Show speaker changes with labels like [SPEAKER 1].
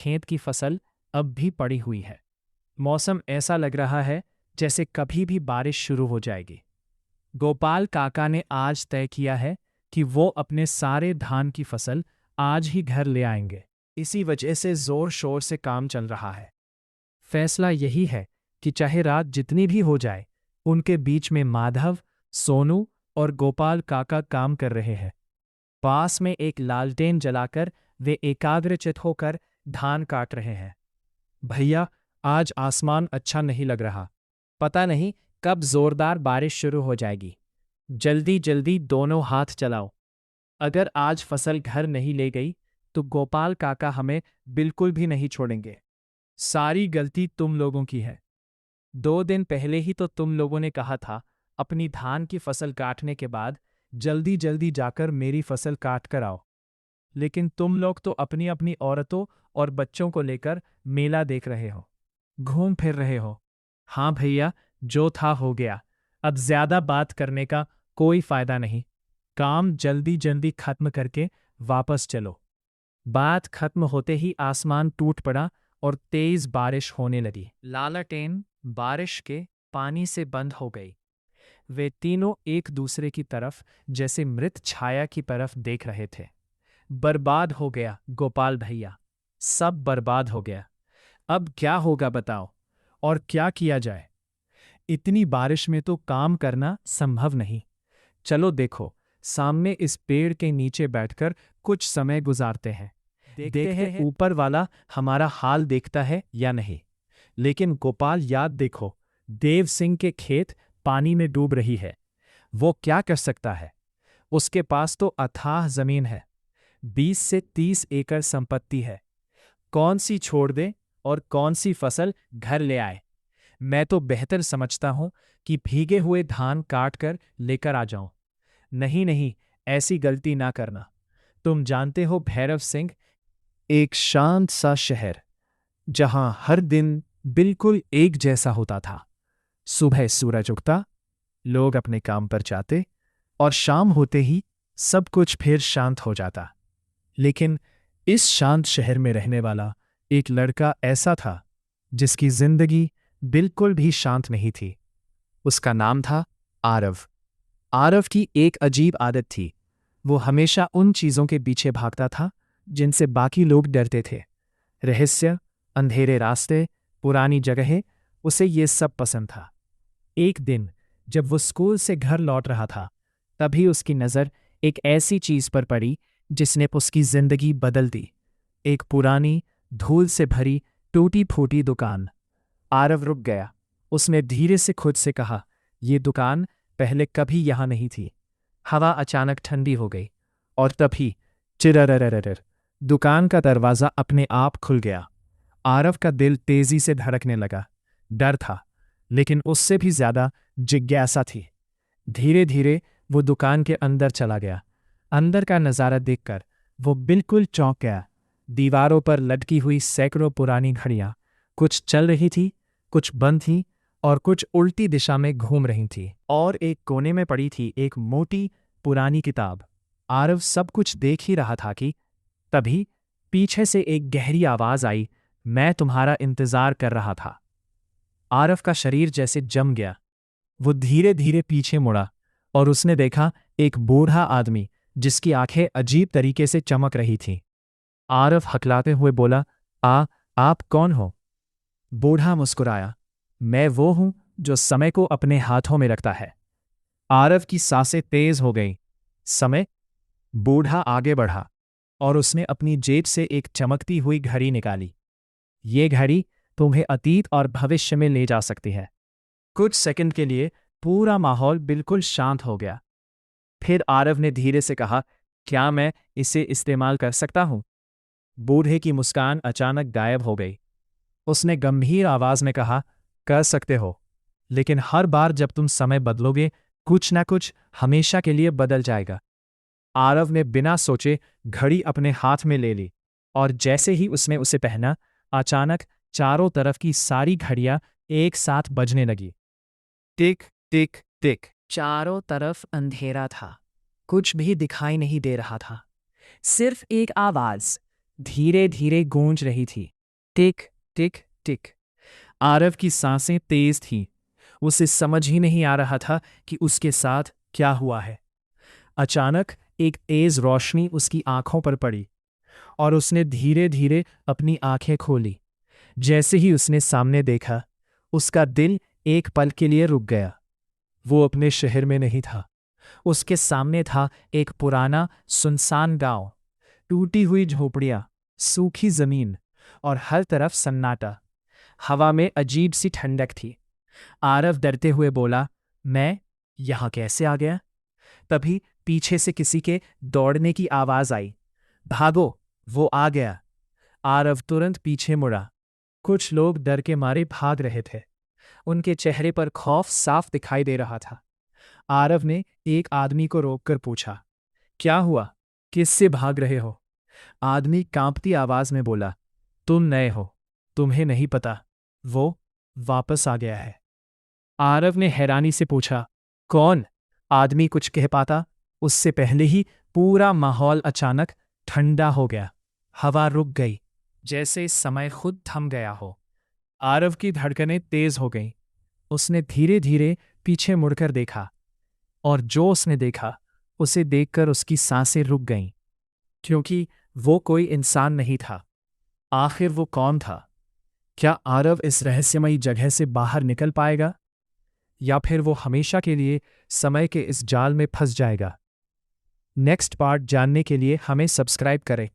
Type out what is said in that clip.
[SPEAKER 1] खेत की फसल अब भी पड़ी हुई है। मौसम ऐसा लग रहा है जैसे कभी भी बारिश शुरू हो जाएगी। गोपाल काका ने आज तय किया है कि वो अपने सारे धान की फसल आज ही घर ले आएंगे। इसी वजह से जोर शोर से काम चल रहा है। फैसला यही है कि चाहे रात जितनी भी हो जाए, उनके बीच में माधव, सोनू और गोपाल काका काम कर रहे हैं। पास में एक लालटेन जलाकर वे एकाग्रचित होकर धान काट रहे हैं। भैया, आज आसमान अच्छा नहीं लग रहा। पता नहीं कब जोरदार बारिश शुरू हो जाएगी। जल्दी जल्दी दोनों हाथ चलाओ। अगर आज फसल घर नहीं ले गई तो गोपाल काका हमें बिल्कुल भी नहीं छोड़ेंगे। सारी गलती तुम लोगों की है। 2 दिन पहले ही तो तुम लोगों ने कहा था अपनी धान की फसल काटने के बाद जल्दी जल्दी जाकर मेरी फसल काट कर आओ। लेकिन तुम लोग तो अपनी अपनी औरतों और बच्चों को लेकर मेला देख रहे हो, घूम फिर रहे हो। हाँ भैया, जो था हो गया। अब ज्यादा बात करने का कोई फायदा नहीं। काम जल्दी जल्दी खत्म करके वापस चलो। बात खत्म होते ही आसमान टूट पड़ा और तेज बारिश होने लगी। लालटेन बारिश के पानी से बंद हो गई। वे तीनों एक दूसरे की तरफ जैसे मृत छाया की तरफ देख रहे थे। बर्बाद हो गया गोपाल भैया, सब बर्बाद हो गया। अब क्या होगा बताओ, और क्या किया जाए? इतनी बारिश में तो काम करना संभव नहीं। चलो देखो, सामने इस पेड़ के नीचे बैठकर कुछ समय गुजारते हैं। देखते हैं ऊपर वाला हमारा हाल देखता है या नहीं। लेकिन गोपाल, याद देखो, देव सिंह के खेत पानी में डूब रही है। वो क्या कर सकता है? उसके पास तो अथाह जमीन है, 20 से 30 एकड़ संपत्ति है। कौन सी छोड़ दे और कौन सी फसल घर ले आए? मैं तो बेहतर समझता हूं कि भीगे हुए धान काट कर लेकर आ जाऊं। नहीं नहीं, ऐसी गलती ना करना। तुम जानते हो भैरव सिंह, एक शांत सा शहर जहां हर दिन बिल्कुल एक जैसा होता था। सुबह सूरज उगता, लोग अपने काम पर जाते और शाम होते ही सब कुछ फिर शांत हो जाता। लेकिन इस शांत शहर में रहने वाला एक लड़का ऐसा था जिसकी जिंदगी बिल्कुल भी शांत नहीं थी। उसका नाम था आरव। आरव की एक अजीब आदत थी। वो हमेशा उन चीजों के पीछे भागता था जिनसे बाकी लोग डरते थे। रहस्य, अंधेरे रास्ते, पुरानी जगहें, उसे ये सब पसंद था। एक दिन जब वो स्कूल से घर लौट रहा था, तभी उसकी नज़र एक ऐसी चीज पर पड़ी जिसने उसकी जिंदगी बदल दी। एक पुरानी, धूल से भरी, टूटी फूटी दुकान। आरव रुक गया। उसने धीरे से खुद से कहा, ये दुकान पहले कभी यहां नहीं थी। हवा अचानक ठंडी हो गई और तभी चिररररर, दुकान का दरवाजा अपने आप खुल गया। आरव का दिल तेजी से धड़कने लगा। डर था, लेकिन उससे भी ज्यादा जिज्ञासा थी। धीरे धीरे वो दुकान के अंदर चला गया। अंदर का नजारा देखकर वो बिल्कुल चौंक गया। दीवारों पर लटकी हुई सैकड़ों पुरानी घड़ियां, कुछ चल रही थी, कुछ बंद थी और कुछ उल्टी दिशा में घूम रही थी। और एक कोने में पड़ी थी एक मोटी पुरानी किताब। आरव सब कुछ देख ही रहा था कि तभी पीछे से एक गहरी आवाज आई, मैं तुम्हारा इंतजार कर रहा था। आरव का शरीर जैसे जम गया। वो धीरे धीरे पीछे मुड़ा और उसने देखा एक बूढ़ा आदमी जिसकी आंखें अजीब तरीके से चमक रही थीं। आरव हकलाते हुए बोला, आप कौन हो? बूढ़ा मुस्कुराया, मैं वो हूं जो समय को अपने हाथों में रखता है। आरव की सांसें तेज हो गईं। समय? बूढ़ा आगे बढ़ा और उसने अपनी जेब से एक चमकती हुई घड़ी निकाली। ये घड़ी तुम्हें अतीत और भविष्य में ले जा सकती है। कुछ सेकंड के लिए पूरा माहौल बिल्कुल शांत हो गया। फिर आरव ने धीरे से कहा, क्या मैं इसे इस्तेमाल कर सकता हूं? बूढ़े की मुस्कान अचानक गायब हो गई। उसने गंभीर आवाज में कहा, कर सकते हो, लेकिन हर बार जब तुम समय बदलोगे, कुछ ना कुछ हमेशा के लिए बदल जाएगा। आरव ने बिना सोचे घड़ी अपने हाथ में ले ली और जैसे ही उसने उसे पहना, अचानक चारों तरफ की सारी घड़ियां एक साथ बजने लगी। टिक टिक टिक। चारों तरफ अंधेरा था। कुछ भी दिखाई नहीं दे रहा था। सिर्फ एक आवाज, धीरे धीरे गूंज रही थी। टिक टिक टिक। आरव की सांसें तेज थीं। उसे समझ ही नहीं आ रहा था कि उसके साथ क्या हुआ है। अचानक एक तेज रोशनी उसकी आंखों पर पड़ी और उसने धीरे धीरे अपनी आंखें खोली। जैसे ही उसने सामने देखा, उसका दिल एक पल के लिए रुक गया। वो अपने शहर में नहीं था। उसके सामने था एक पुराना सुनसान गांव, टूटी हुई झोपड़ियां, सूखी जमीन और हर तरफ सन्नाटा। हवा में अजीब सी ठंडक थी। आरव डरते हुए बोला, मैं यहां कैसे आ गया? तभी पीछे से किसी के दौड़ने की आवाज आई। भागो, वो आ गया। आरव तुरंत पीछे मुड़ा। कुछ लोग डर के मारे भाग रहे थे। उनके चेहरे पर खौफ साफ दिखाई दे रहा था। आरव ने एक आदमी को रोककर पूछा, क्या हुआ? किससे भाग रहे हो? आदमी कांपती आवाज में बोला, तुम नए हो, तुम्हें नहीं पता, वो वापस आ गया है। आरव ने हैरानी से पूछा, कौन? आदमी कुछ कह पाता उससे पहले ही पूरा माहौल अचानक ठंडा हो गया। हवा रुक गई, जैसे समय खुद थम गया हो। आरव की धड़कनें तेज हो गईं। उसने धीरे धीरे पीछे मुड़कर देखा, और जो उसने देखा उसे देखकर उसकी सांसें रुक गईं, क्योंकि वो कोई इंसान नहीं था। आखिर वो कौन था? क्या आरव इस रहस्यमयी जगह से बाहर निकल पाएगा, या फिर वो हमेशा के लिए समय के इस जाल में फंस जाएगा? नेक्स्ट पार्ट जानने के लिए हमें सब्सक्राइब करें।